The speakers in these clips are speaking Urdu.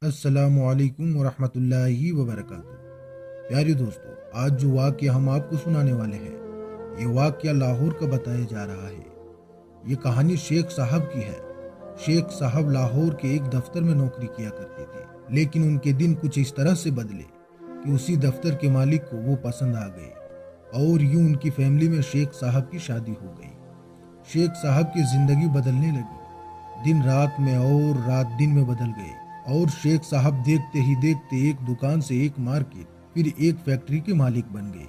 السلام علیکم ورحمۃ اللہ وبرکاتہ۔ پیارے دوستو، آج جو واقعہ ہم آپ کو سنانے والے ہیں، یہ واقعہ لاہور کا بتایا جا رہا ہے۔ یہ کہانی شیخ صاحب کی ہے۔ شیخ صاحب لاہور کے ایک دفتر میں نوکری کیا کرتے تھے، لیکن ان کے دن کچھ اس طرح سے بدلے کہ اسی دفتر کے مالک کو وہ پسند آ گئے، اور یوں ان کی فیملی میں شیخ صاحب کی شادی ہو گئی۔ شیخ صاحب کی زندگی بدلنے لگی، دن رات میں اور رات دن میں بدل گئے، اور شیخ صاحب دیکھتے ہی دیکھتے ایک دکان سے ایک مارکیٹ، پھر ایک فیکٹری کے مالک بن گئے۔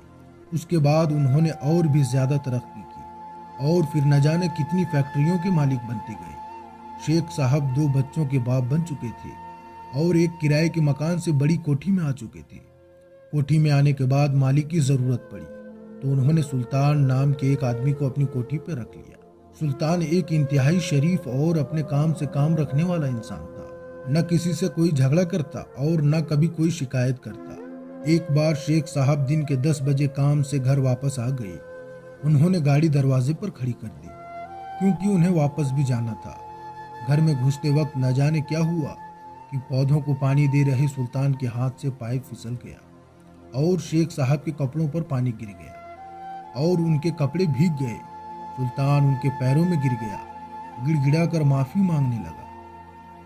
اس کے بعد انہوں نے اور بھی زیادہ ترقی کی، اور پھر نہ جانے کتنی فیکٹریوں کے مالک بنتے گئے۔ شیخ صاحب 2 بچوں کے باپ بن چکے تھے، اور ایک کرائے کے مکان سے بڑی کوٹھی میں آ چکے تھے۔ کوٹھی میں آنے کے بعد مالک کی ضرورت پڑی، تو انہوں نے سلطان نام کے ایک آدمی کو اپنی کوٹھی پہ رکھ لیا۔ سلطان ایک انتہائی شریف اور اپنے کام سے کام رکھنے والا انسان تھا، نہ کسی سے کوئی جھگڑا کرتا اور نہ کبھی کوئی شکایت کرتا۔ ایک بار شیخ صاحب دن کے 10 بجے کام سے گھر واپس آ گئے۔ انہوں نے گاڑی دروازے پر کھڑی کر دی، کیونکہ انہیں واپس بھی جانا تھا۔ گھر میں گھستے وقت نہ جانے کیا ہوا کہ پودوں کو پانی دے رہے سلطان کے ہاتھ سے پائپ پھسل گیا، اور شیخ صاحب کے کپڑوں پر پانی گر گیا، اور ان کے کپڑے بھیگ گئے۔ سلطان ان کے پیروں میں گر گیا، گڑ گڑا کر معافی مانگنے لگا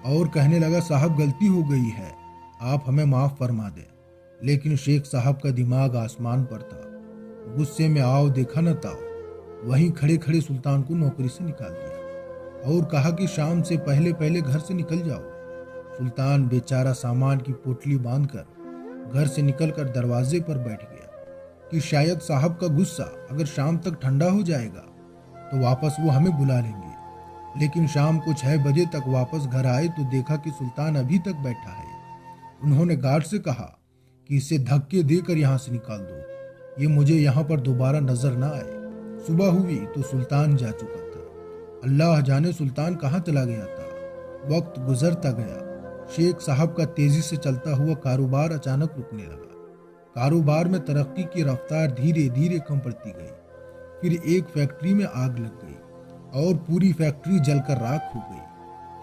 اور کہنے لگا، صاحب غلطی ہو گئی ہے، آپ ہمیں معاف فرما دیں۔ لیکن شیخ صاحب کا دماغ آسمان پر تھا۔ غصے میں آؤ دیکھا نہ تاؤ، وہیں کھڑے کھڑے سلطان کو نوکری سے نکال دیا، اور کہا کہ شام سے پہلے پہلے گھر سے نکل جاؤ۔ سلطان بیچارہ سامان کی پوٹلی باندھ کر گھر سے نکل کر دروازے پر بیٹھ گیا کہ شاید صاحب کا غصہ اگر شام تک ٹھنڈا ہو جائے گا تو واپس وہ ہمیں بلا لیں گے۔ لیکن شام کو 6 بجے تک واپس گھر آئے تو دیکھا کہ سلطان ابھی تک بیٹھا ہے۔ انہوں نے گارڈ سے کہا کہ اسے دھکے دے کر یہاں سے نکال دو، یہ مجھے یہاں پر دوبارہ نظر نہ آئے۔ صبح ہوئی تو سلطان جا چکا تھا۔ اللہ جانے سلطان کہاں چلا گیا تھا۔ وقت گزرتا گیا۔ شیخ صاحب کا تیزی سے چلتا ہوا کاروبار اچانک رکنے لگا۔ کاروبار میں ترقی کی رفتار دھیرے دھیرے کم پڑتی گئی۔ پھر ایک فیکٹری میں آگ لگ گئی، اور پوری فیکٹری جل کر راکھ ہو گئی۔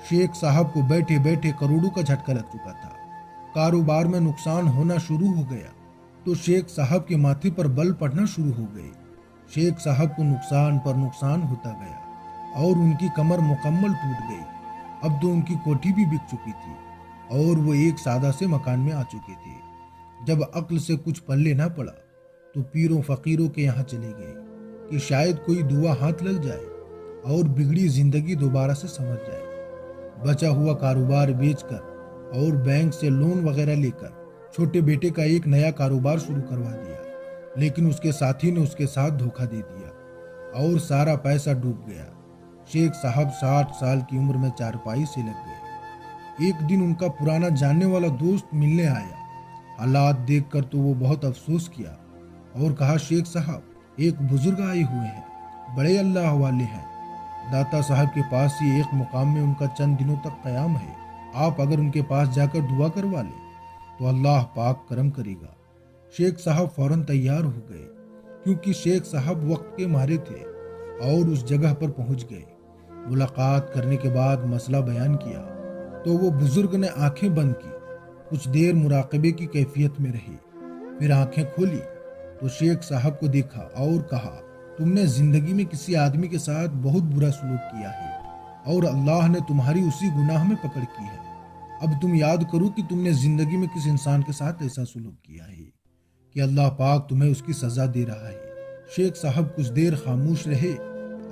شیخ صاحب کو بیٹھے بیٹھے کروڑوں کا جھٹکا لگ چکا تھا۔ کاروبار میں نقصان ہونا شروع ہو گیا تو شیخ صاحب کے ماتھے پر بل پڑنا شروع ہو گئے۔ شیخ صاحب کو نقصان پر نقصان ہوتا گیا، اور ان کی کمر مکمل ٹوٹ گئی۔ اب تو ان کی کوٹھی بھی بک چکی تھی، اور وہ ایک سادہ سے مکان میں آ چکے تھے۔ جب عقل سے کچھ پلے نہ پڑا تو پیروں فقیروں کے یہاں چلے گئے کہ شاید کوئی دعا ہاتھ لگ جائے اور بگڑی زندگی دوبارہ سے سمجھ جائے۔ بچا ہوا کاروبار بیچ کر اور بینک سے لون وغیرہ لے کر چھوٹے بیٹے کا ایک نیا کاروبار شروع کروا دیا، لیکن اس کے ساتھی نے اس کے ساتھ دھوکہ دے دیا، اور سارا پیسہ ڈوب گیا۔ شیخ صاحب 60 سال کی عمر میں چارپائی سے لگ گئے۔ ایک دن ان کا پرانا جاننے والا دوست ملنے آیا۔ حالات دیکھ کر تو وہ بہت افسوس کیا، اور کہا، شیخ صاحب ایک بزرگ آئے ہوئے ہیں، بڑے اللہ والے ہیں، داتا صاحب کے پاس ہی ایک مقام میں ان کا چند دنوں تک قیام ہے، آپ اگر ان کے پاس جا کر دعا کروا لیں تو اللہ پاک کرم کرے گا۔ شیخ صاحب فوراً تیار ہو گئے، کیونکہ شیخ صاحب وقت کے مارے تھے، اور اس جگہ پر پہنچ گئے۔ ملاقات کرنے کے بعد مسئلہ بیان کیا تو وہ بزرگ نے آنکھیں بند کی، کچھ دیر مراقبے کی کیفیت میں رہے، پھر آنکھیں کھولی تو شیخ صاحب کو دیکھا اور کہا، تم نے زندگی میں کسی آدمی کے ساتھ بہت برا سلوک کیا ہے، اور اللہ نے تمہاری اسی گناہ میں پکڑ کی ہے۔ اب تم یاد کرو کہ تم نے زندگی میں کس انسان کے ساتھ ایسا سلوک کیا ہے کہ اللہ پاک تمہیں اس کی سزا دے رہا ہے۔ شیخ صاحب کچھ دیر خاموش رہے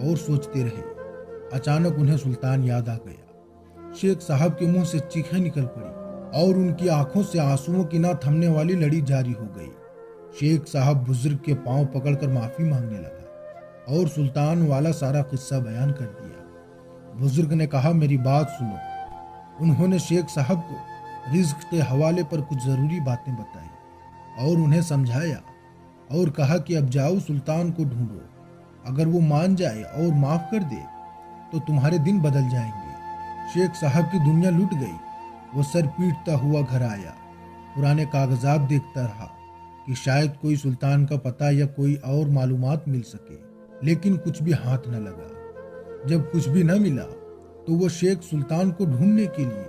اور سوچتے رہے۔ اچانک انہیں سلطان یاد آ گیا۔ شیخ صاحب کے منہ سے چیخیں نکل پڑی، اور ان کی آنکھوں سے آنسوؤں کی نہ تھمنے والی لڑی جاری ہو گئی۔ شیخ صاحب بزرگ کے پاؤں پکڑ کر معافی مانگنے لگا، اور سلطان والا سارا قصہ بیان کر دیا۔ بزرگ نے کہا، میری بات سنو۔ انہوں نے شیخ صاحب کو رزق کے حوالے پر کچھ ضروری باتیں بتائی، اور انہیں سمجھایا، اور کہا کہ اب جاؤ سلطان کو ڈھونڈو، اگر وہ مان جائے اور معاف کر دے تو تمہارے دن بدل جائیں گے۔ شیخ صاحب کی دنیا لٹ گئی۔ وہ سر پیٹتا ہوا گھر آیا، پرانے کاغذات دیکھتا رہا کہ شاید کوئی سلطان کا پتہ یا کوئی اور معلومات مل سکے، لیکن کچھ بھی ہاتھ نہ لگا۔ جب کچھ بھی نہ ملا تو وہ شیخ سلطان کو ڈھونڈنے کے لیے